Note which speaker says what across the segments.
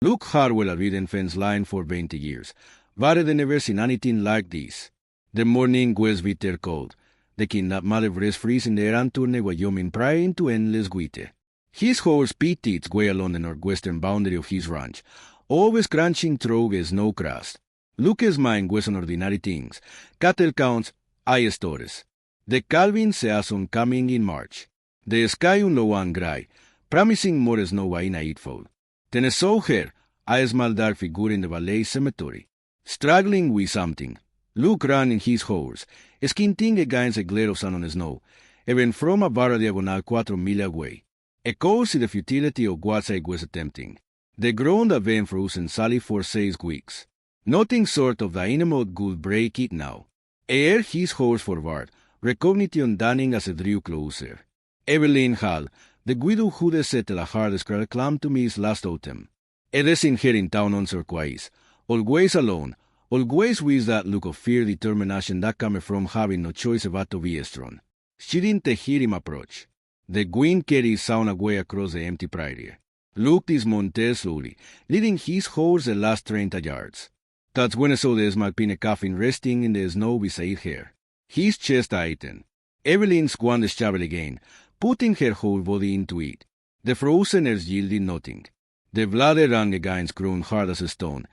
Speaker 1: Luke Harwell had ridden fence line for 20 years. Vare de never seen anything like this. The morning was bitter cold. The kidnapped mother was freezing the Ranturne, Wyoming, praying to endless guite. His horse Petite's way along the northwestern boundary of his ranch, always crunching through the snow crust. Luke's mind was on ordinary things, cattle counts, hay stores. The calving season coming in March. The sky un low and gray, promising more snow in nightfall. Then saw her, a small dark figure in the valley cemetery, struggling with something. Luke ran in his horse, squinting against a glare of sun on the snow, even from a barra diagonal 4 miles away. A call to the futility of what I was attempting. The ground had been frozen solid for 6 weeks. Nothing short of the animal could break it now. Ere his horse forward, recognition dawning as it drew closer. Evelyn Hall, the widow who had settled a hard scrap clung to me last autumn. It is in her in town on turquoise, always alone, always with that look of fear determination that came from having no choice but to be strong. She didn't hear him approach. The wind carried sound away across the empty prairie. Luke dismounted slowly, leading his horse the last 30 yards. That's when I saw the small pine coffin resting in the snow beside her. His chest tightened. Evelyn squat the shovel again, putting her whole body into it. The frozen earth yielded nothing. The blood ran against ground hard as a stone,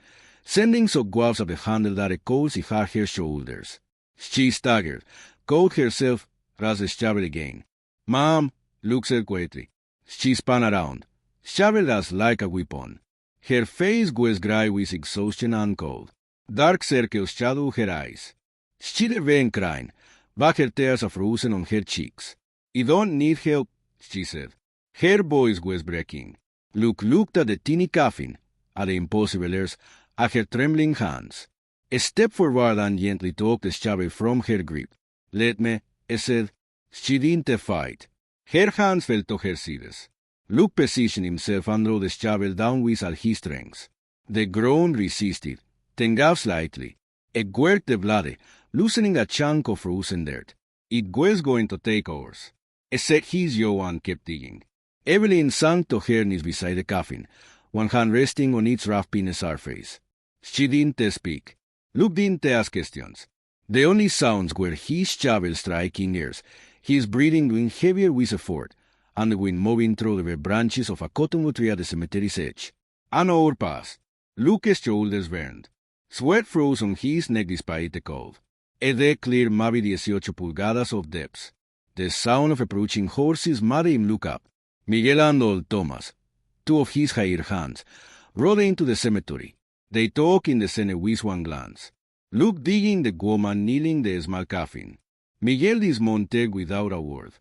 Speaker 1: sending so waves of the handle that echoed had her shoulders. She staggered, caught herself, raised the shovel again. "Mom," Luke said quietly. She spun around. Shovel was like a weapon. Her face was gray with exhaustion and cold. Dark circles shadowed her eyes. She had been crying, but her tears are frozen on her cheeks. "You don't need help," she said. Her voice was breaking. Luke looked at the tiny coffin, at the impossible earth, at her trembling hands. A step forward and gently took the shovel from her grip. "Let me," he said. She didn't fight. Her hands fell to her sides. Luke positioned himself and drew the shovel down with all his strength. The ground resisted, then gave slightly. It worked the blood, loosening a chunk of frozen dirt. It was going to take ours. He set his jaw and kept digging. Evelyn sank to her knees beside the coffin, one hand resting on its rough pine surface. She didn't speak. Luke didn't ask questions. The only sounds were his shovel striking ears, his breathing doing heavier with effort, and the wind moving through the branches of a cottonwood tree at the cemetery's edge. An hour passed. Luke's shoulders burned. Sweat froze on his neck despite the cold. A deck cleared maybe 18 pulgadas of depth. The sound of approaching horses made him look up. Miguel and old Thomas, 2 of his hired hands, rode into the cemetery. They talked in the scene with one glance. Luke digging the woman kneeling the small coffin. Miguel dismounted without a word.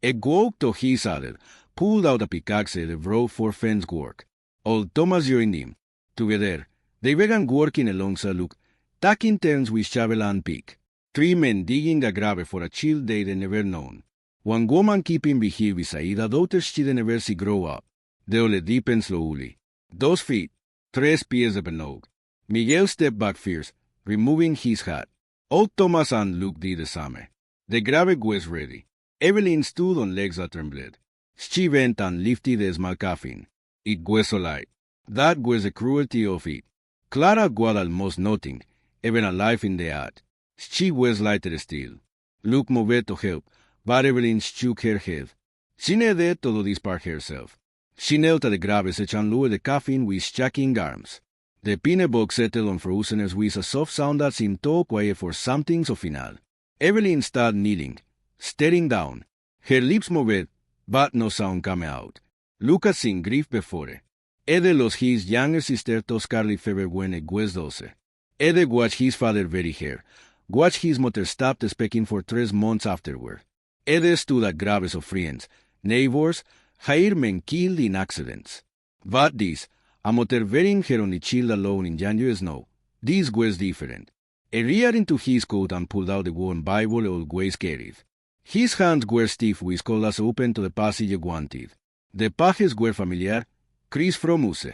Speaker 1: He walked to his saddle, pulled out a pickaxe they brought for fence work. Old Thomas joined him. Together, they began working alongside Luke, taking turns with shovel and pick. 3 men digging the grave for a child they'd never known. One woman keeping vigil beside a daughter she'd never see grow up. The ole deepened slowly. 2 feet, 3 pies de below. Miguel stepped back fierce, removing his hat. Old Thomas and Luke did the same. The grave was ready. Evelyn stood on legs that trembled. She bent and lifted the small coffin. It was so light. That was the cruelty of it. Clara was almost nothing, even alive in the act. She was lighter still. Luke moved to help, but Evelyn shook her head. She needed to do this part herself. She knelt at the grave's and lowered the coffin with shaking arms. The pine box settled on frozen earth with a soft sound that seemed too quiet for something so final. Evelyn stood kneeling, staring down. Her lips moved, but no sound came out. Luke had seen grief before. Ede lost his younger sister to scarlet fever when he was 12. Ede watched his father bury her, watched his mother stop speaking for 3 months afterward. Ede stood at graves of friends, neighbors, hired men killed in accidents. But this, a mother burying her only child alone in January snow, this was different. He reached into his coat and pulled out the one Bible he always carried. His hands were stiff with collars open to the passage he wanted. The pages were familiar. Chris from Use.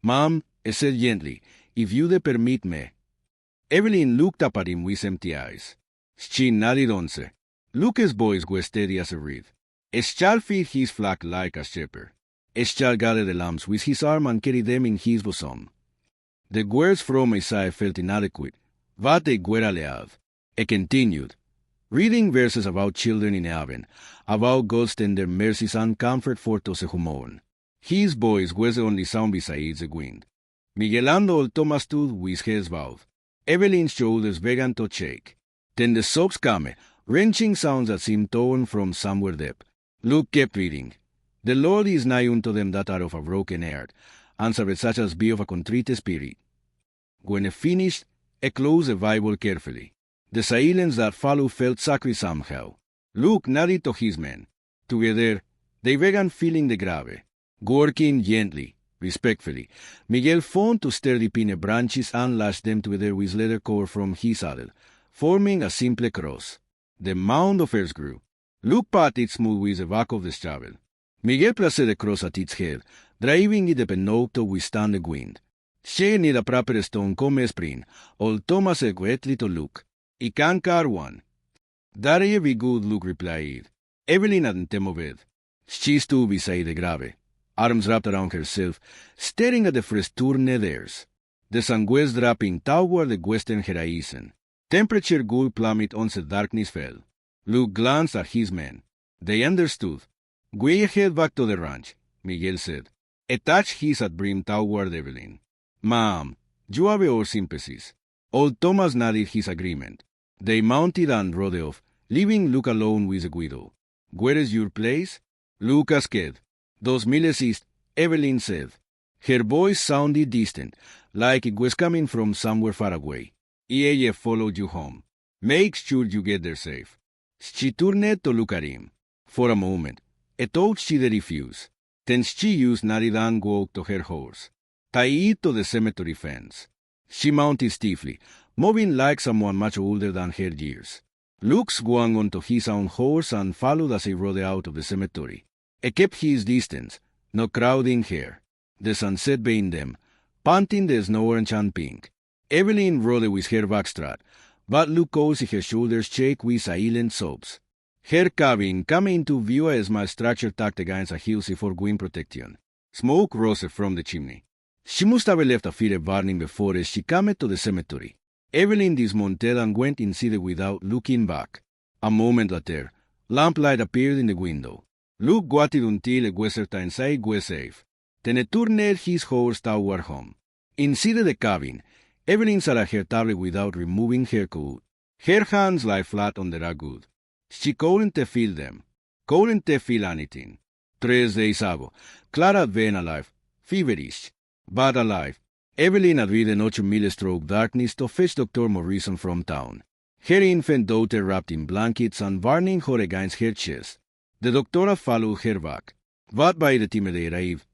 Speaker 1: "Mom," he said gently, "if you'd permit me." Evelyn looked up at him with empty eyes. She nodded once. Luke's voice was steady as a reed. A child fit his flock like a shepherd. Eschal gathered the lambs with his arm and carried them in his bosom. The words from Isaiah felt inadequate, but they were allowed. He continued, reading verses about children in heaven, about God's tender mercies and comfort for those who mourn. His voice was the only sound besides the wind. Miguelando old Thomas stood with head bowed. Evelyn's shoulders began to shake. Then the sobs came, wrenching sounds that seemed torn from somewhere deep. Luke kept reading. The Lord is nigh unto them that are of a broken heart, and serveth such as be of a contrite spirit. When he finished, he closed the Bible carefully. The silence that followed felt sacred somehow. Luke nodded to his men. Together, they began filling the grave, working gently, respectfully. Miguel found two sturdy pine branches and lashed them together with leather cord from his saddle, forming a simple cross. The mound of earth grew. Luke patted smooth with the back of the shovel. Miguel placed the cross at its head, driving it up a note to withstand the wind. She need a proper stone come spring, old Thomas said quietly to Luke. I can carve one. That'll be good, Luke replied. Evelyn hadn't moved. She stood beside the grave, arms wrapped around herself, staring at the festooned theirs. The sun was dropping toward the western horizon. Temperature would plummet once the darkness fell. Luke glanced at his men. They understood. We head back to the ranch, Miguel said. He touched his hat brim toward Evelyn. Ma'am, you have our sympathies. Old Thomas nodded his agreement. They mounted and rode off, leaving Luke alone with the widow. Where is your place? Luke asked. 2 miles east, Evelyn said. Her voice sounded distant, like it was coming from somewhere far away. Ella followed you home. Make sure you get there safe. She turned to look at him. For a moment, he thought she'd refuse. Then she used nodded and walked to her horse. Tie it to the cemetery fence. She mounted stiffly, moving like someone much older than her years. Luke swung onto his own horse and followed as he rode out of the cemetery. He kept his distance, not crowding her. The sunset behind them, panting the snow orange and pink. Evelyn rode with her backstrap, but Luke could see her shoulders shake with silent sobs. Her cabin came into view as my structure tucked against a hillside for wind protection. Smoke rose from the chimney. She must have left a fire burning before she came to the cemetery. Evelyn dismounted and went inside without looking back. A moment later, lamplight appeared in the window. Luke waited until it was certain he was safe. Then he turned his horse toward home. Inside the cabin, Evelyn sat at her table without removing her coat. Her hands lay flat on the ragwood. She couldn't feel them. Couldn't feel anything. 3 days ago, Clara had been alive, feverish, but alive. Evelyn had ridden 8 miles through darkness to fetch Dr. Morrison from town. Her infant daughter wrapped in blankets and burning her against her chest. The doctor had followed her back. But by the time they arrived,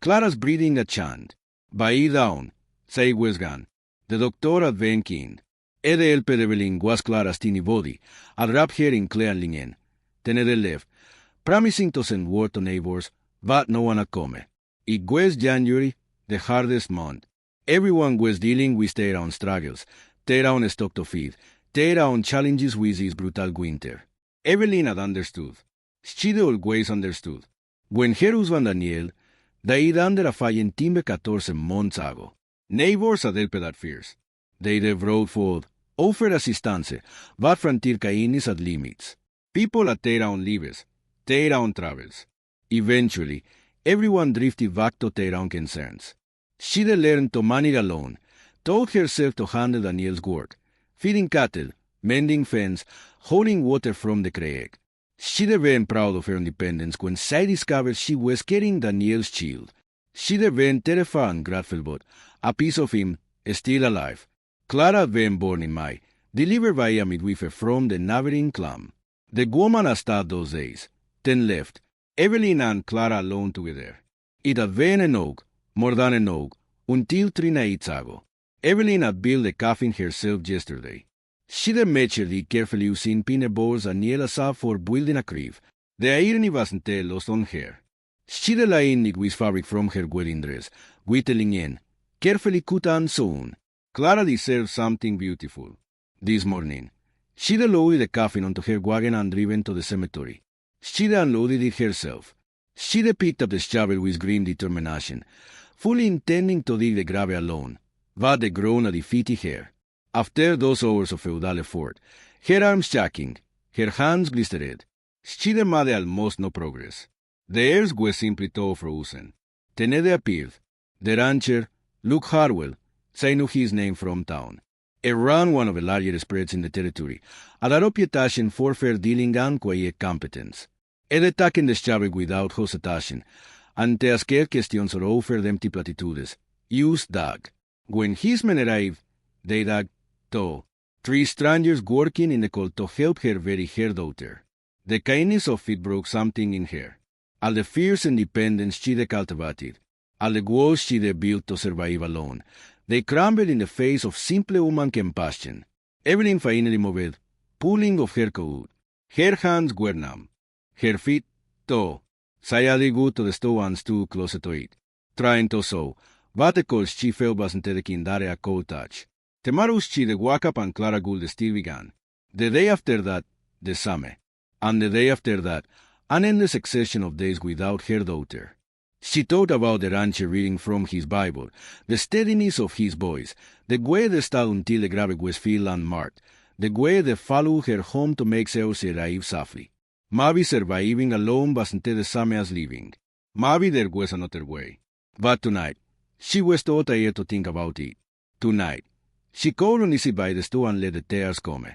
Speaker 1: Clara's breathing had changed. By down, say was gone. The doctor had been keen. Ed helped Evelyn was Clara's teeny body, and wrapped her in clean linen. Then Ed left, promising to send word to neighbors, but no one had come. It was January, the hardest month. Everyone was dealing with their own struggles, their own stock to feed, their own challenges with this brutal winter. Evelyn had understood. She'd always understood. When her husband Daniel died under a fire in timber 14 months ago, neighbors had helped at first. They brought food, offered assistance, but frontier kindness had limits. People had their own lives, their own travels. Eventually, everyone drifted back to their own concerns. She'd learned to manage alone, taught herself to handle Daniel's work, feeding cattle, mending fence, hauling water from the creek. She'd been proud of her independence when she discovered she was carrying Daniel's child. She'd been terrified and grateful, but a piece of him is still alive. Clara had been born in May, delivered by a midwife from the neighboring clan. The woman had stayed those days, then left, Evelyn and Clara alone together. It had been an oak, more than an oak, until 3 nights ago. Evelyn had built the coffin herself yesterday. She'd measured it carefully using peanut balls and nail saw for building a crib. The irony wasn't lost on her. She'd lined it with fabric from her wedding dress, whittling in, carefully cut and sewn. Clara deserved something beautiful. This morning, she'd loaded the coffin onto her wagon and driven to the cemetery. She'd unloaded it herself. She picked up the shovel with grim determination, fully intending to dig the grave alone, but the groan defeated her. After those hours of feudal effort, her arms shaking, her hands blistered, she made almost no progress. The airs were simply too frozen. Then it appeared. The rancher, Luke Harwell, say knew his name from town. He ran one of the larger spreads in the territory, a la reputation for fair dealing and quiet competence. He attacked the shovel without hesitation, ante asquer questions or offered empty platitudes. Used dog. When his men arrived, they dug, too. 3 strangers working in the cold to help her bury her daughter. The kindness of it broke something in her. All the fierce independence she cultivated, all the walls she built to survive alone, they crumbled in the face of simple human compassion. Evelyn finally moved, pulling off her coat. Her hands were numb. Her feet, too. Sayali good to the stove and stood closer to it, trying to sew, but the cold she felt wasn't taking a cold touch. Tomorrow she the wake up and Clara Gould still began. The day after that, the summer. And the day after that, an endless succession of days without her daughter. She thought about the rancher reading from his Bible, the steadiness of his voice, the way they stayed until the grave was filled and marked, the way they followed her home to make sales arrive safely. Maybe surviving alone wasn't the same as living. Maybe there was another way. But tonight, she was too tired to think about it. Tonight, she called on Izzy by the stove and let the tears come.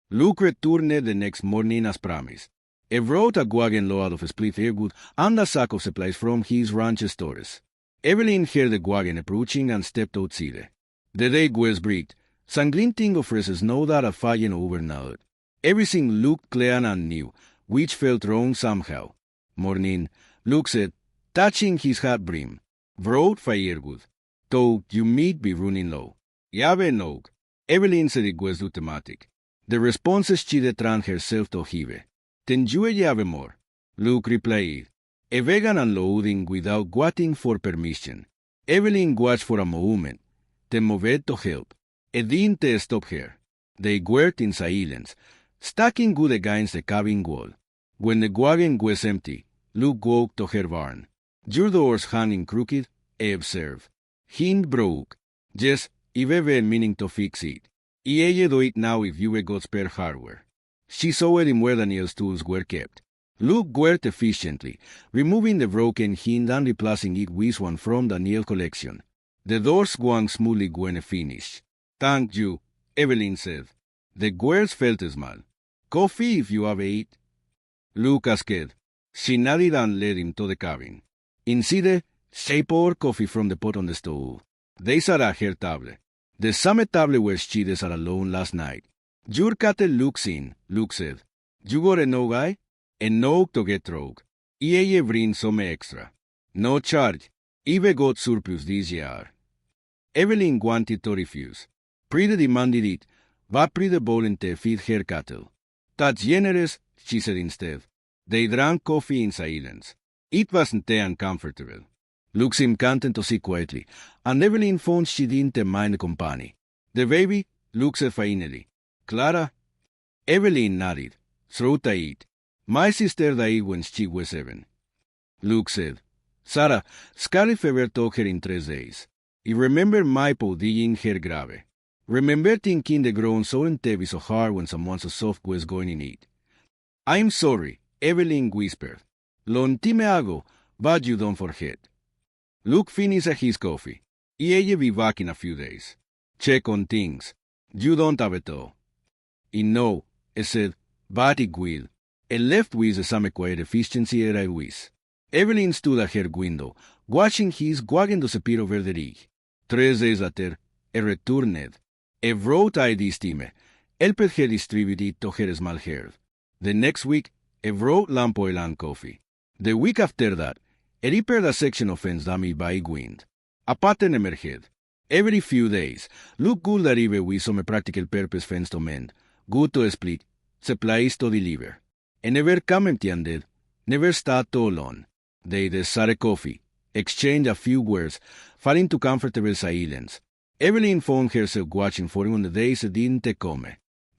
Speaker 1: Luke returned the next morning as promised. He brought a wagon load of split firewood and a sack of supplies from his ranch stores. Evelyn heard the wagon approaching and stepped outside. The day was bright, some glinting of fresh snow that a flying overnight. Everything looked clear and new, which felt wrong somehow. Morning, Luke said, touching his hat brim. Brought firewood. Though you might be running low. Yave no. Evelyn said it was automatic. The responses she ran herself to Hive. Then you have more. Luke replied, a vegan unloading without waiting for permission. Evelyn watched for a moment, then moved to help. It didn't stop her. They worked in silence, stacking wood against the cabin wall. When the wagon was empty, Luke walked to her barn. Your doors hanging crooked, he observed. Hind broke. Yes, if ever meaning to fix it. Y ella do it now if you got spare hardware. She saw it in where Daniel's tools were kept. Luke worked efficiently, removing the broken hind and replacing it with one from Daniel's collection. The doors swung smoothly when finished. Thank you, Evelyn said. The girls felt small. Coffee if you have it. Luke asked. She nodded and led him to the cabin. Inside, she poured coffee from the pot on the stove. They sat at her table. The same table where she sat alone last night. Your cattle looks in, Luke said. You got a no guy? A no to get rogue. Y ella bring some extra. No charge. Eve got surplus this year. Evelyn wanted to refuse. Pride demanded it, but Pride volunteered to feed her cattle. That's generous, she said instead. They drank coffee in silence. It wasn't uncomfortable. Luke seemed content to sit quietly, and Evelyn found she didn't mind company. The baby, Luke said finally. Clara? Evelyn nodded. So tight. My sister died when she was 7. Luke said. Sarah, scarlet fever took her in 3 days. I remember my po digging her grave. Remember thinking the ground so heavy so hard when someone so soft was going in it. I'm sorry, Evelyn whispered. Long time ago, but you don't forget. Luke finished his coffee. Y ella be back in a few days. Check on things. You don't have it all. I know, he said, but it will. He left with the same quiet efficiency I wish. Evelyn stood at her window, watching his wagon disappear over the ridge. 3 days later, he returned. He brought ID steamer, helped her distribute it to her small herd. The next week, he brought lamp oil and coffee. The week after that, he repaired a section of fence damaged by wind. A pattern emerged. Every few days, Luke would arrive with some practical purpose fence to mend, good to split, supplies to deliver. He never come empty-handed, never stayed too long. They decided coffee, exchanged a few words, fell into comfortable silence. Evelyn found herself watching for him on the days it didn't come.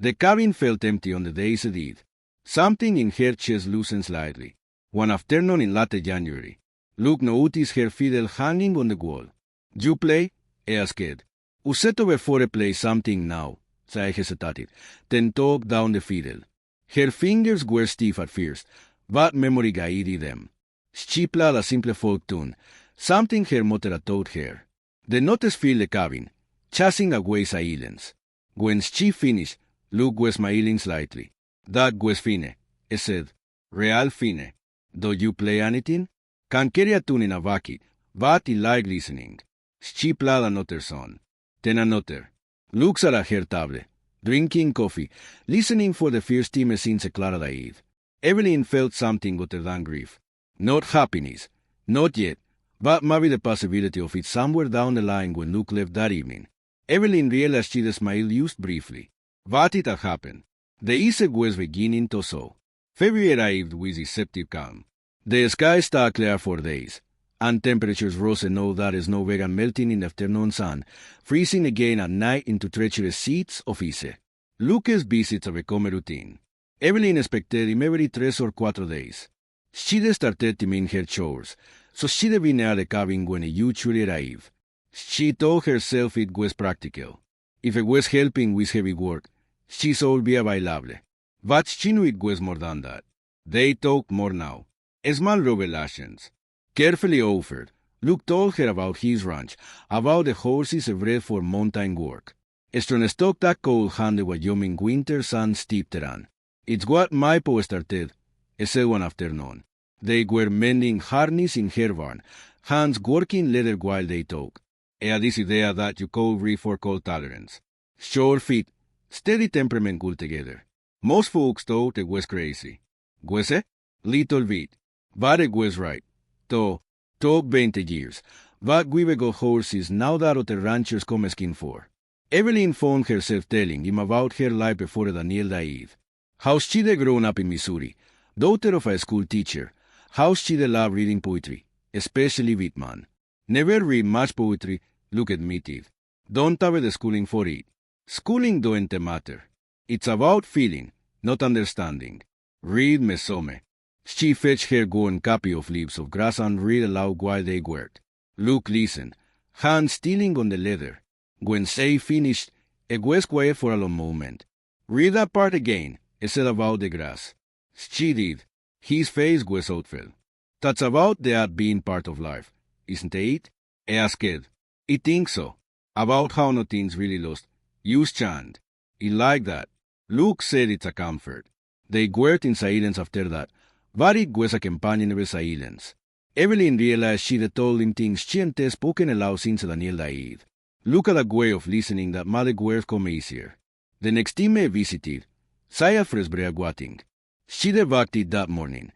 Speaker 1: The cabin felt empty on the days it did. Something in her chest loosened slightly. One afternoon in late January, Luke noticed her fiddle hanging on the wall. You play? He asked. Useto before play something now, I hesitated, then took down the fiddle. Her fingers were stiff at first, but memory guided them. She played a simple folk tune, something her mother had taught her. The notes filled the cabin, chasing away silence. When she finished, Luke was smiling slightly. That was fine, he said. Real fine. Do you play anything? Can carry a tune in a bucket, but he liked listening. She played another song. Then another. Luke sat at her table, drinking coffee, listening for the first time since Clara died. Evelyn felt something other than grief. Not happiness. Not yet. But maybe the possibility of it somewhere down the line when Luke left that evening. Evelyn realized she smiled just briefly. But it had happened. The east was beginning to thaw. February arrived with deceptive calm. The sky stayed clear for days, and temperatures rose enough that snow began melting in the afternoon sun, freezing again at night into treacherous seas of ice. Luke's visits had become a routine. Evelyn expected him every 3 or 4 days. She started timing her chores, so she'd be near the cabin when he usually arrived. She told herself it was practical. If it was helping with heavy work, she should be available. But she knew it was more than that. They talked more now. Small revelations. Carefully offered, Luke told her about his ranch, about the horses bred for mountain work. A strong stock that could handle Wyoming winters and steep terrain. It's what my pa started, he said one afternoon. They were mending harness in her barn, hands working leather while they talked. He had this idea that you could read for cold tolerance. Short feet, steady temperament altogether. Most folks thought it was crazy. Was it? Little bit. But it was right. Took 20 years. But we've got horses now that other ranchers come asking for. Evelyn found herself telling him about her life before Daniel died. How she'd grown up in Missouri, daughter of a school teacher. How she'd loved reading poetry, especially Whitman. Never read much poetry, Luke admitted. Don't have the schooling for it. Schooling don't matter. It's about feeling, not understanding. Read me some. She fetched her worn copy of Leaves of Grass and read aloud while they worked. Luke listened, hands stealing on the leather. When she finished, it was quiet for a long moment. Read that part again, he said about the grass. She did. His face was thoughtful. That's about that being part of life, isn't it? He asked. I think so. About how nothing's really lost. Use chant. He liked that. Luke said it's a comfort. They worked in silence after that, but it was a companion of silence. Evelyn realized she'd told him things she hadn't spoken aloud since Daniel died. Luke had a way of listening that made words come easier. The next time he visited, Saya Fresbrea Watting. She debunked that morning,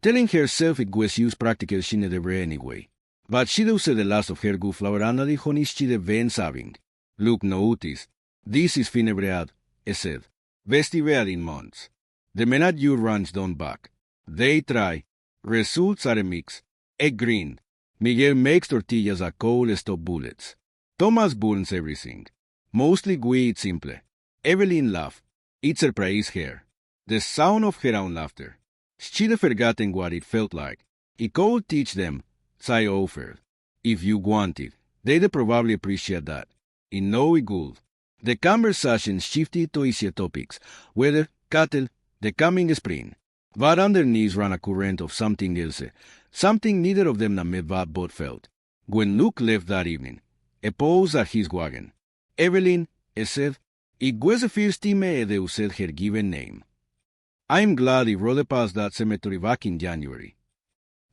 Speaker 1: telling herself it was used practical she never anyway. But she used the last of her good flour and the honey she'd been saving. Luke noticed. This is fine bread, he said. Best bread in months. The men at your ranch don't back. They try. Results are a mix. Egg green. Miguel makes tortillas that cold stop bullets. Thomas burns everything. Mostly we eat simple. Evelyn laughed. It surprised her. The sound of her own laughter. She'd forgotten what it felt like. It could teach them, Sai offered. If you wanted, they'd probably appreciate that. In no it would. The conversation shifted to easier topics, weather, cattle, the coming spring. But underneath ran a current of something else, something neither of them met but both felt. When Luke left that evening, he paused at his wagon. Evelyn, he said, it was the first time they said her given name. I'm glad he rode past that cemetery back in January.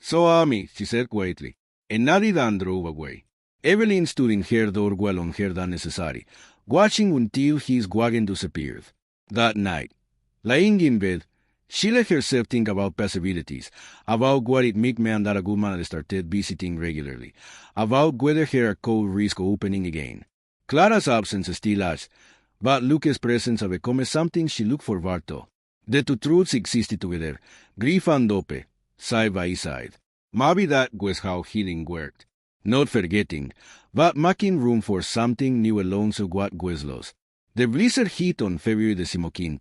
Speaker 1: So am I, she said quietly, and nodded and drove away. Evelyn stood in her door well on her than necessary, watching until his wagon disappeared. That night, lying in bed, she let herself think about possibilities, about what it might mean that a good man had started visiting regularly, about whether her could risk opening again. Clara's absence still asked, but Luke's presence had become something she looked forward to. The two truths existed together, grief and hope, side by side. Maybe that was how healing worked. Not forgetting, but making room for something new along so what was lost. The blizzard hit on February 15.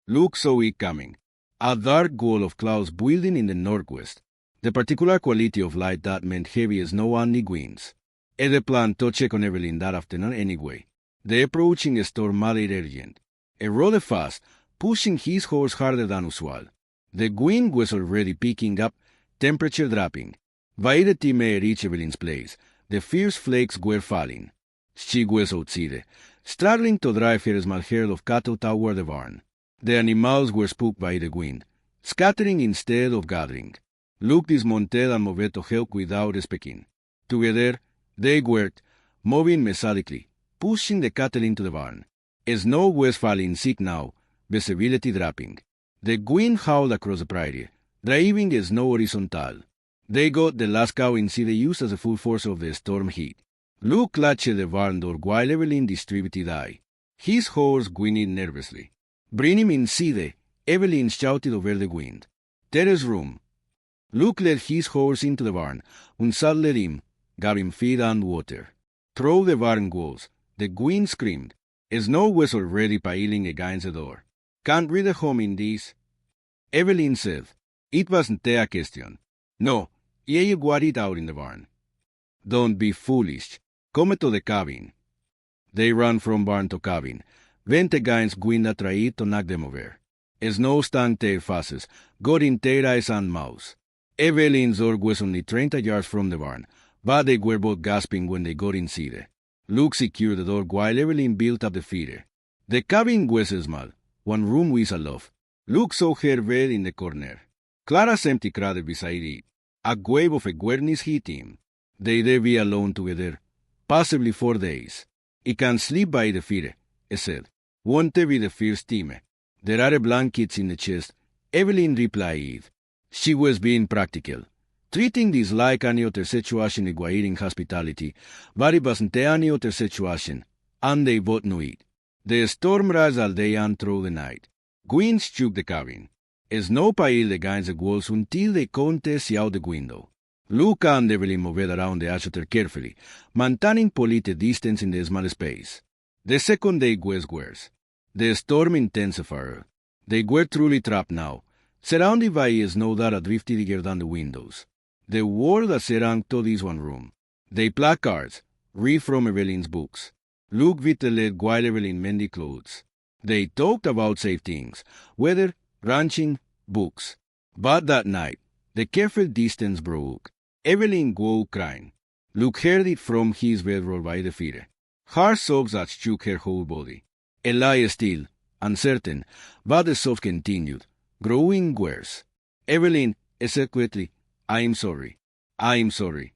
Speaker 1: Luke saw it coming. A dark wall of clouds building in the northwest. The particular quality of light that meant heavy snow on the winds. The plan to check on Evelyn that afternoon anyway. The approaching storm made it urgent. He rode fast, pushing his horse harder than usual. The wind was already picking up, temperature dropping. By the time he reached Evelyn's place, the fierce flakes were falling. She was outside, struggling to drive her small herd of cattle toward the barn. The animals were spooked by the wind, scattering instead of gathering. Luke dismounted and moved to help without speaking. Together, they worked, moving methodically, pushing the cattle into the barn. Snow was falling thick now, visibility dropping. The wind howled across the prairie, driving the snow horizontal. They got the last cow inside the use as the full force of the storm hit. Luke clutched the barn door while Evelyn distributed eye. His horse whinnied nervously. Bring him inside, Evelyn shouted over the wind. There is room. Luke led his horse into the barn, unsaddled him, gave him feed and water. Through the barn walls, the wind screamed. Snow was already piling against the door. Can't read a home in this? Evelyn said. It wasn't a question. No, you got it out in the barn. Don't be foolish. Come to the cabin. They ran from barn to cabin. Went against wind that tried to knock them over. Snow stung their faces, got in their eyes and mouths. Evelyn's door was only 30 yards from the barn, but they were both gasping when they got inside. Luke secured the door while Evelyn built up the feeder. The cabin was small, one room with a loft. Luke saw her bed in the corner. Clara's empty cradle beside it. A wave of awareness hit him. They'd be alone together, possibly 4 days. He can sleep by the feeder, he said. Won't be the first time. There are blankets in the chest, Evelyn replied. She was being practical, treating this like any other situation requiring hospitality, but it wasn't any other situation, and they both knew it. The storm raged all day and through the night. Wind shook the cabin. Snow piled against the walls until they couldn't see out the window. Luke and Evelyn moved around the shelter carefully, maintaining polite distance in the small space. The second day was worse. The storm intensified. They were truly trapped now, surrounded by snow that drifted bigger than the windows. The wall that surrounded this one room. They placards, read from Evelyn's books. Luke whittled while Evelyn mended clothes. They talked about safe things, weather, ranching, books. But that night, the careful distance broke. Evelyn woke crying. Luke heard it from his bedroll by the feeder. Hard sobs that shook her whole body. He lay still, uncertain, but the sobs continued, growing worse. Evelyn said quietly, I'm sorry. I'm sorry.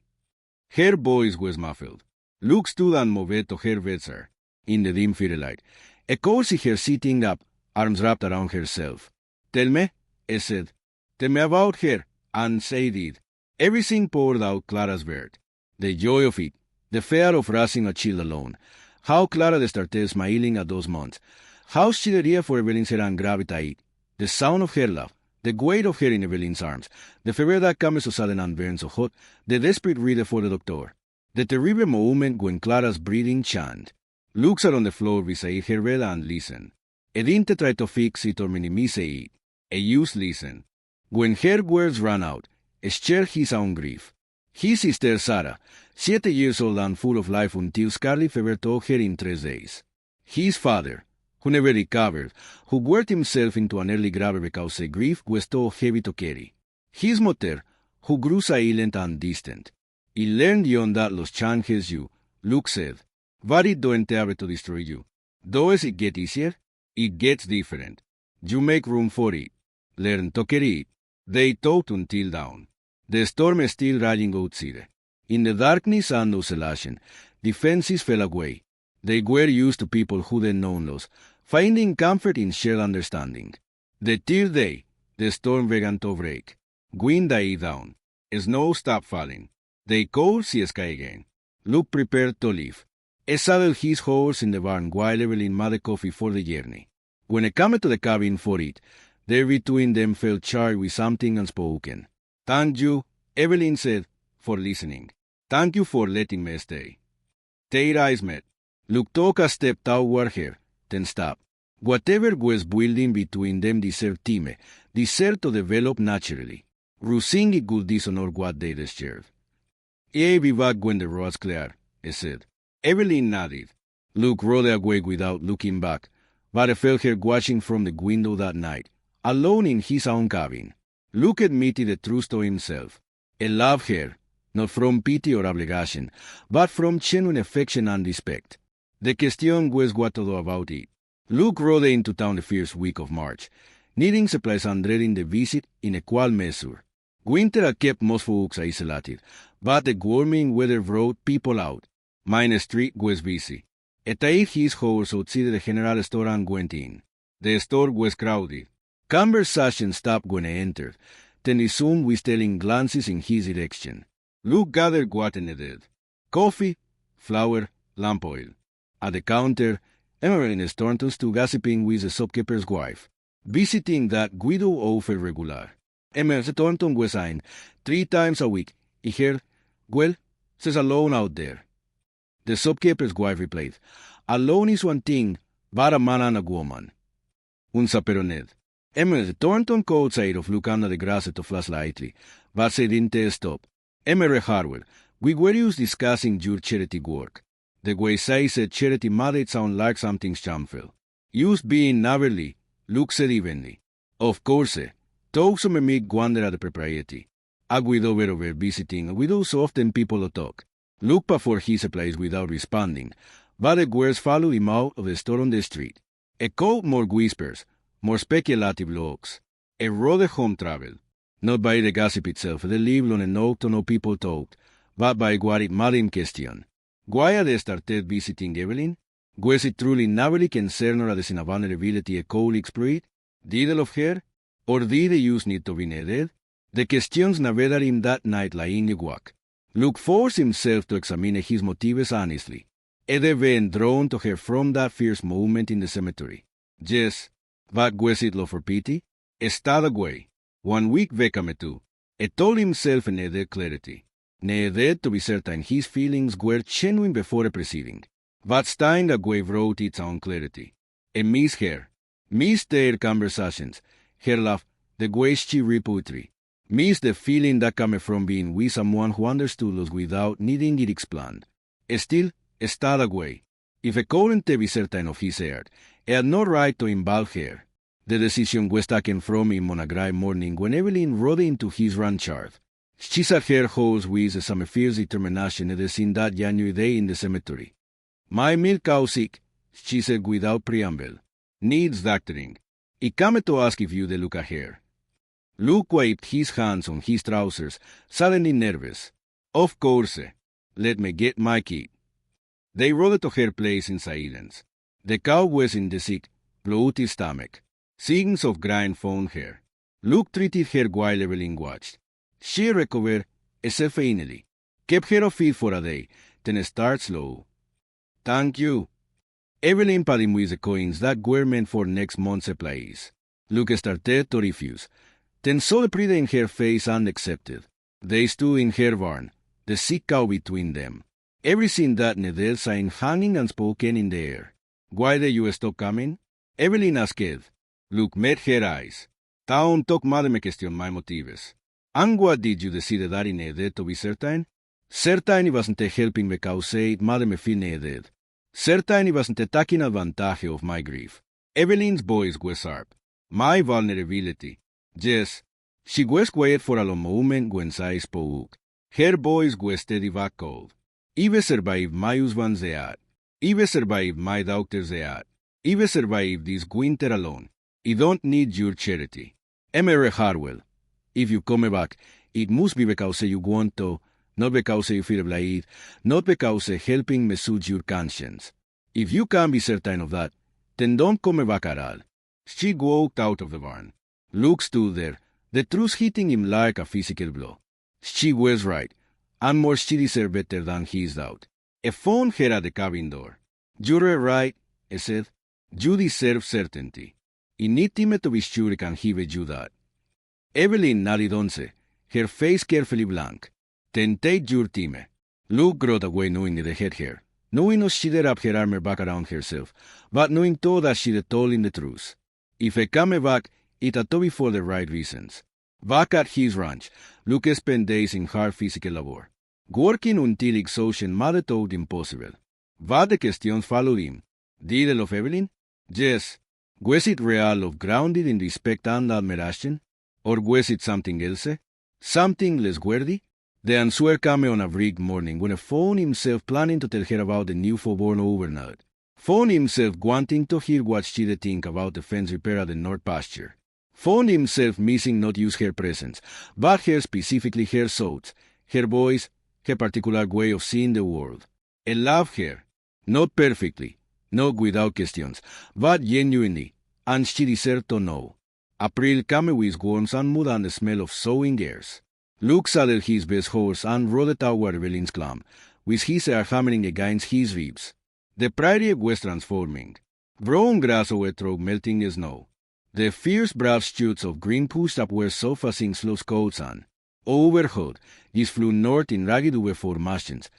Speaker 1: Her voice was muffled. Luke stood and moved to her bedside, in the dim firelight. He could see her sitting up, arms wrapped around herself. Tell me, he said. Tell me about her, and say it. Everything poured out Clara's bird. The joy of it, the fear of raising a child alone, how Clara started smiling at those months, how she diría for Evelyn's hand gravitate, the sound of her laugh, the weight of her in Evelyn's arms, the fever that came so sudden and burned so hot, the desperate reader for the doctor, the terrible moment when Clara's breathing changed. Luke sat on the floor beside her bed and listened. He didn't try to fix it or minimize it. He just listened. When her words ran out, he shared his own grief. His sister Sarah, 7 years old and full of life until scarlet fever took her in 3 days. His father, who never recovered, who worked himself into an early grave because grief was too heavy to carry. His mother, who grew silent and distant. He learned beyond that los changes you, Luke said. But it don't have to destroy you. Does it get easier? It gets different. You make room for it. Learn to carry it. They talked until dawn. The storm is still raging outside. In the darkness and oscillation, the fences fell away. They were used to people who didn't know loss, finding comfort in shared understanding. The third day, the storm began to break. Wind died down. Snow stopped falling. They could see sky again. Luke prepared to leave. He saddled his horse in the barn while Evelyn made coffee for the journey. When he came to the cabin for it, there between them felt charged with something unspoken. Thank you, Evelyn said, for listening. Thank you for letting me stay. Their eyes met. Luke took a step toward her, then stopped. Whatever was building between them deserved time, Deserto develop naturally. Rusingi gul dishonor what they deserve. E vivat when the roads clear, said. Evelyn nodded. Luke rode away without looking back, but I felt her watching from the window that night, alone in his own cabin. Luke admitted the truth to himself. He loved her, not from pity or obligation, but from genuine affection and respect. The question was what to do about it. Luke rode into town the first week of March, needing supplies and dreading the visit in equal measure. Winter had kept most folks isolated, but the warming weather brought people out. Main Street was busy. He tied his horse outside the general store and went in. The store was crowded. Conversation stopped when he entered, then resumed with telling glances in his direction. Luke gathered what he needed: coffee, flour, lamp oil. At the counter, Emery turned to gossiping with the shopkeeper's wife, visiting that widow offer regular. Emery Thornton was in 3 times a week. He heard, well, she's alone out there. The shopkeeper's wife replied, alone is one thing, but a man and a woman. Unsa pero ned. Emery Thornton caught sight of Luke under the grass to flash lightly, but she didn't stop. Emery Harwell, we were just discussing your charity work. The way she said charity made it sound like something shameful. Used being neighborly, Luke said evenly. Of course, talks me make wonder at the propriety. A widow over visiting, widows often people talk. Luke before his place without responding, but the words followed him out of the store on the street. A called more whispers, more speculative looks. A road home travel. Not by the gossip itself, the lived on a note to no people talked, but by what it made in question. Why had they started visiting Evelyn? Was it truly nobly concerned or the vulnerability a colleague's breed? Did they love her? Or did they use need to be needed? The questions navegated him that night like in the walk. Luke forced himself to examine his motives honestly. Had they been drawn to her from that first moment in the cemetery? Yes, but was it love for pity? Estaba away. 1 week vacame too. He told himself in a clarity. Needed to be certain his feelings were genuine before the proceeding. But Stein that way wrote its own clarity. He missed her. Missed their conversations. Her laugh, the way she read poetry. Missed the feeling that came from being with someone who understood us without needing it explained. Still, estaba away. If he couldn't be certain of his heart, he had no right to involve her. The decision was taken from him on a gray morning when Evelyn rode into his ranchard. She sat her horse with some fierce determination at the scene that January day in the cemetery. My milk cow sick, she said without preamble. Needs doctoring. He came to ask if you'd look at her. Luke wiped his hands on his trousers, suddenly nervous. Of course. Let me get my key. They rode to her place in silence. The cow was in the sick, bloated stomach. Signs of grind found her. Luke treated her while Evelyn watched. She recovered, except faintly. Kept her off feet for a day, then started slow. Thank you. Evelyn paid him with the coins that were meant for next month's supplies. Luke started to refuse, then saw the pride in her face and accepted. They stood in her barn, the sick cow between them. Everything that needed sign hanging unspoken in the air. Why did you stop coming? Evelyn asked. Luke met her eyes. Town talk made me question my motives. And what did you decide that I needed to be certain? Certain it wasn't helping because it made me feel needed. Certain it wasn't taking advantage of my grief. Evelyn's voice was sharp. My vulnerability. Yes, she was quiet for a long moment when I spoke. Her voice was steady but cold. I've survived my husband's death. I've survived my daughter's death. I've survived this winter alone. I don't need your charity. Emery Harwell. If you come back, it must be because you want to, not because you feel obliged, not because helping me soothe your conscience. If you can't be certain of that, then don't come back at all. She walked out of the barn. Luke stood there, the truth hitting him like a physical blow. She was right, and more she deserved better than his doubt. He found her at the cabin door. You're right, he said. You deserve certainty. I need him to be sure he can give you that. Evelyn nodded once, her face carefully blank. Then take your team. Luke rode away knowing they had her, knowing she'd wrap her armor back around herself, but knowing too that she'd told him the truth. If he came back, It a to be for the right reasons. Back at his ranch, Luke spent days in hard physical labor, working until exhaustion made it out impossible. But the questions followed him. Did I love Evelyn? Yes. Was it real love grounded in respect and admiration? Or was it something else? Something less worthy? The answer came on a bleak morning when he found himself planning to tell her about the new newborn overnight. Found himself wanting to hear what she'd think about the fence repair at the north pasture. Found himself missing not just her presence, but her specifically her thoughts, her voice, her particular way of seeing the world. He loved her. Not perfectly, not without questions, but genuinely, and she deserved to know. April came with warmth and mood and the smell of sowing airs. Luke saddled his best horse and rode toward Evelyn's clam, with his hair hammering against his ribs. The prairie was transforming. Brown grass overthrew melting snow. The fierce broad shoots of green pushed up where surfacing slow coats and, overhead, these flew north in ragged formations,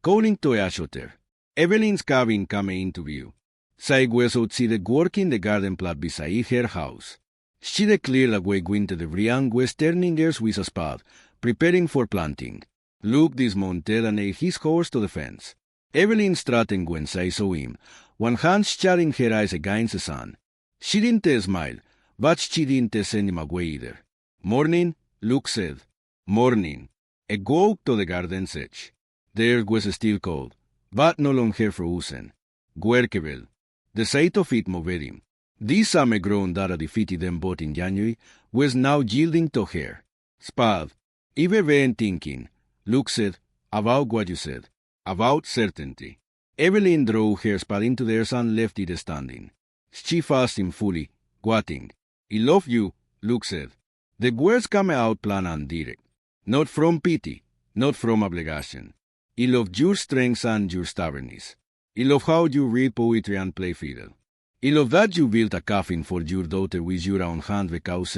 Speaker 1: calling to a shelter. Evelyn's cabin came into view. She was outside working the garden plot beside her house. She cleared away winter debris and was turning earth with a spade, preparing for planting. Luke dismounted and nailed his horse to the fence. Evelyn strutted when she saw him, one hand shutting her eyes against the sun. She didn't smile, but she didn't send him away either. Morning, Luke said. Morning. He walked to the garden's edge. The earth was still cold, but no longer frozen. Workable. The sight of it moved him. This summer grown that had defeated them both in January was now yielding to her. Spade. Even been thinking, Luke said, about what you said. About certainty. Evelyn drove her spade into theirs and left it standing. She faced him fully, quoting, I love you, Luke said. The words came out plain and direct. Not from pity, not from obligation. I love your strength and your stubbornness. I love how you read poetry and play fiddle. I love that you built a coffin for your daughter with your own hand because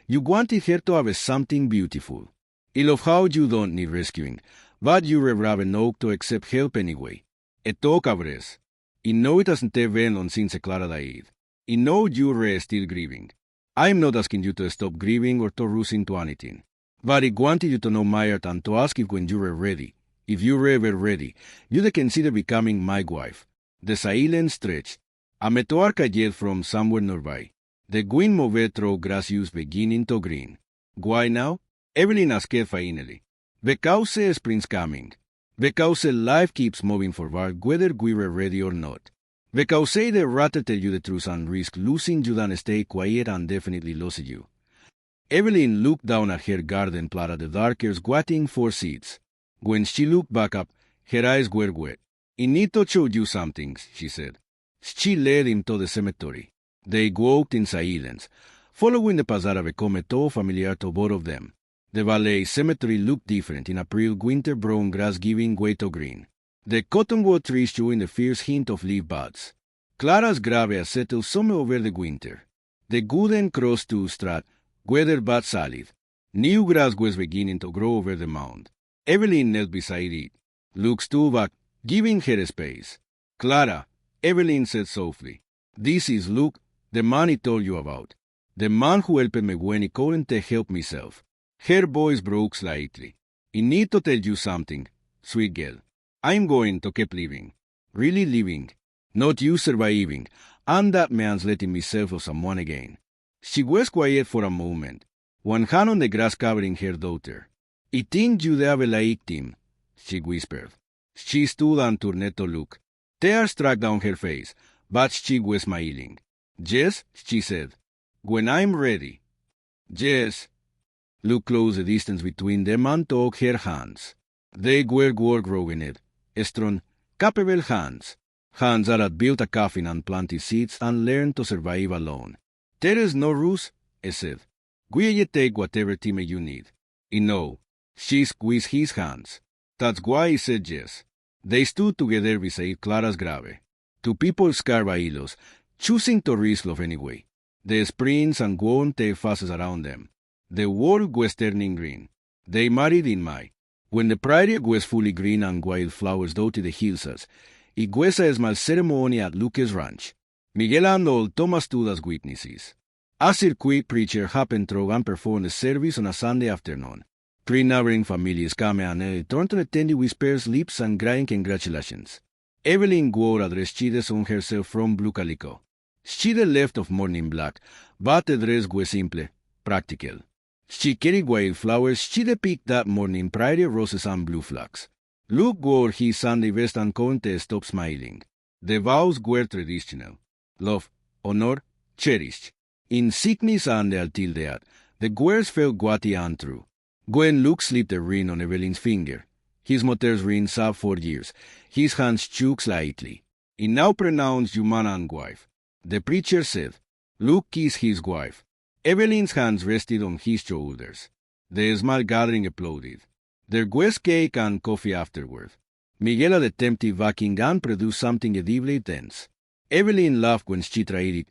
Speaker 1: you wanted her to have something beautiful. I love how you don't need rescuing, but you're brave enough to accept help anyway. E toca abres. I know it hasn't been long since Clara died. I know you're still grieving. I'm not asking you to stop grieving or to rush into anything. But I wanted you to know my heart and to ask if when you were ready, if you were ever ready, you'd consider becoming my wife. The silence stretched. A meteor cayed from somewhere nearby. The wind moved through grasses beginning to green. Why now? Evelyn asked finally. Because spring's coming. Because life keeps moving forward whether we were ready or not. Because they'd rather tell you the truth and risk losing you than stay quiet and definitely lose you. Evelyn looked down at her garden plot at the dark earth waiting for seeds. When she looked back up, her eyes were wet. I need to show you something, she said. She led him to the cemetery. They walked in silence, following the path that became too familiar to both of them. The valley cemetery looked different in April winter brown grass giving way to green. The cottonwood trees showing the fierce hint of leaf buds. Clara's grave settled somewhere over the winter. The wooden cross to strat, weathered but solid. New grass was beginning to grow over the mound. Evelyn knelt beside it. Luke stood back, giving her space. Clara, Evelyn said softly, this is Luke, the man I told you about. The man who helped me when I couldn't help myself. Her voice broke slightly. I need to tell you something, sweet girl. I'm going to keep living. Really living. Not you surviving. And that means letting myself of someone again. She was quiet for a moment, one hand on the grass covering her daughter. I think you'd have liked him, she whispered. She stood and turned to look. Tears struck down her face, but she was smiling. Yes, she said. When I'm ready. Yes. Luke closed the distance between them and took her hands. They were work-grown, strong, capable hands. Hands that had built a coffin and planted seeds and learned to survive alone. There is no rush, he said. Will take whatever team you need? I know. She squeezed his hands. That's why I said yes. They stood together beside Clara's grave. Two people scarred by illos, choosing to risk love anyway. The springs and worn tail faces around them. The world was turning green. They married in May. When the prairie was fully green and wildflowers dotted the hillsides, it was a small ceremony at Luke's ranch. Miguel and old Thomas stood as witnesses. A circuit preacher happened through and performed the service on a Sunday afternoon. Three neighboring families came and returned to attend with pairs lips and crying congratulations. Evelyn wore a dress she on herself from blue calico. She left of morning black, but the dress was simple, practical. She carried wildflowers she picked that morning, prairie roses and blue flags. Luke wore his Sunday vest and couldn't stop smiling. The vows were traditional. Love, honor, cherished. In sickness and until death, the words felt gaudy and true. When Luke slipped a ring on Evelyn's finger, his mother's ring sat for years, his hands shook slightly. He now pronounced humana and wife. The preacher said, Luke kissed his wife. Evelyn's hands rested on his shoulders. The small gathering applauded. There was cake and coffee afterward. Miguel attempted vacuuming and produced something edibly dense. Evelyn laughed when she tried it,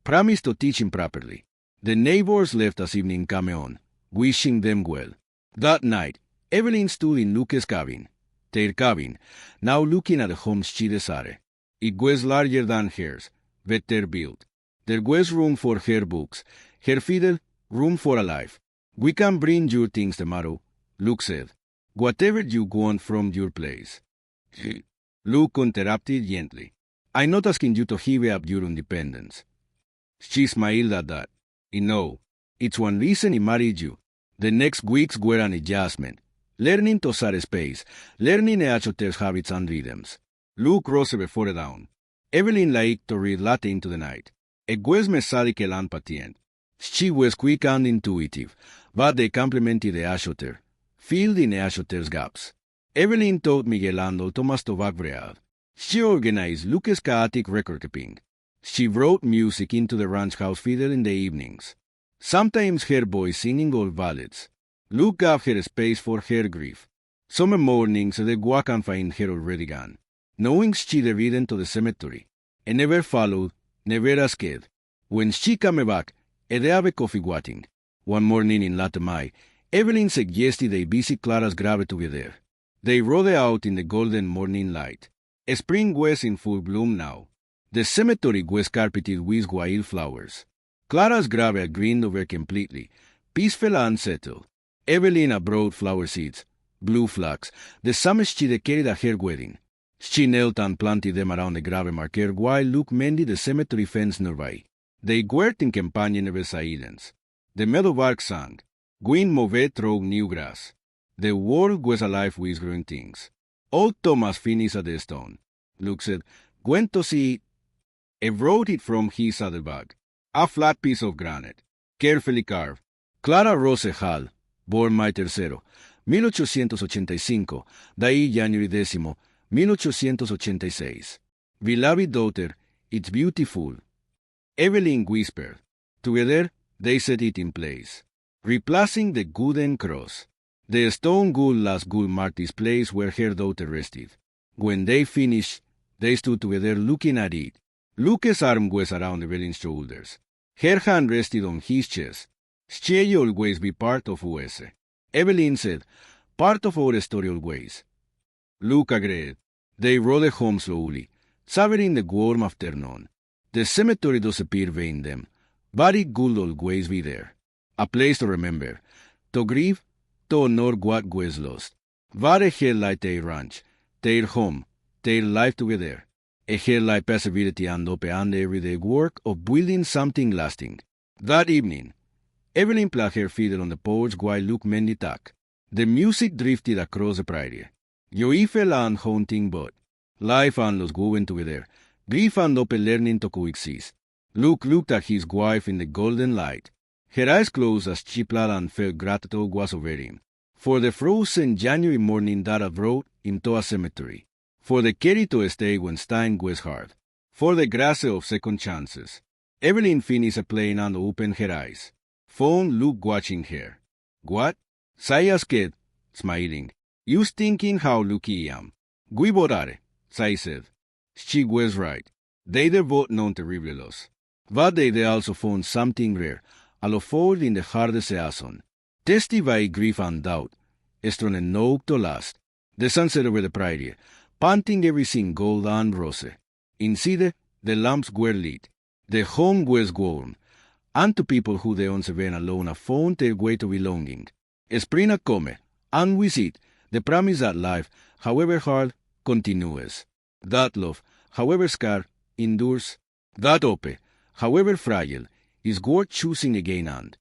Speaker 1: promised to teach him properly. The neighbors left as evening came on, wishing them well. That night, Evelyn stood in Luke's cabin, their cabin, now looking at the home she desired. It was larger than hers, better built. There was room for her books, her fiddle, room for a life. We can bring your things tomorrow, Luke said. Whatever you want from your place. Luke interrupted gently. I'm not asking you to give up your independence. She smiled at that. No, it's one reason he married you. The next weeks were an adjustment. Learning to set space, learning each other's habits and rhythms. Luke rose before dawn. Evelyn liked to read Latin into the night. It was methodical and patient. She was quick and intuitive, but they complemented each other, filled in each other's gaps. Evelyn taught Miguel and Thomas to backbread. She organized Luke's chaotic record keeping. She brought music into the ranch house fiddle in the evenings. Sometimes her voice singing old ballads. Luke gave her space for her grief. Some mornings the walk and find her already gone, knowing she'd ridden to the cemetery, and never followed, never asked. When she came back, they have coffee waiting. One morning in late May, Evelyn suggested they visit Clara's grave together. They rode out in the golden morning light. Spring was in full bloom now. The cemetery was carpeted with wildflowers. Clara's grave greened over completely, peaceful and settled. Evelyn brought flower seeds, blue flags, the same she carried at her wedding. She knelt and planted them around the grave marker while Luke mended the cemetery fence nearby. They worked in companion of silence. The meadowlark sang. Wind moved through new grass. The world was alive with growing things. Old Thomas finished at the stone. Luke said, "Went to see it." He brought it from his saddlebag. A flat piece of granite, carefully carved. Clara Rose Hall, born May 3, 1885, de ahí January 10, 1886. Beloved daughter, it's beautiful. Evelyn whispered. Together, they set it in place, replacing the wooden cross. The stone good last good marked this place where her daughter rested. When they finished, they stood together looking at it. Luke's arm was around Evelyn's shoulders. Her hand rested on his chest. She'll always be part of US. Evelyn said, part of our story always. Luke agreed. They rode home slowly, savoring the warm afternoon. The cemetery does appear behind them, but it could always be there. A place to remember, to grieve, to honor what was lost. But a hell like their ranch, their home, their life together. A hell like perseverance and open and everyday work of building something lasting. That evening, Evelyn played her fiddle on the porch while Luke mended tack. The music drifted across the prairie. Joyful and haunting both. Life and loss going together. Grief and open learning to coexist. Luke looked at his wife in the golden light. Her eyes closed as she played and felt gratitude was over him. For the frozen January morning that had brought him to a cemetery. For the carry to stay when time was hard. For the grace of second chances. Evelyn finished playing and opened her eyes. Found Luke watching her. What? Say asked, smiling. You thinking how lucky I am. We both are, Say said. She was right. They both known terrible loss. But they also found something rare, a lofold in the hardest season. Tested by grief and doubt, strong enough to last. The sunset over the prairie, panting everything gold and rose. Inside, the lamps were lit. The home was warm, and to people who de once ven alone have found their way to belonging. Spring a come, and with it, the promise that life, however hard, continues. That love, however scarce, endures. That hope, however fragile, is worth choosing again and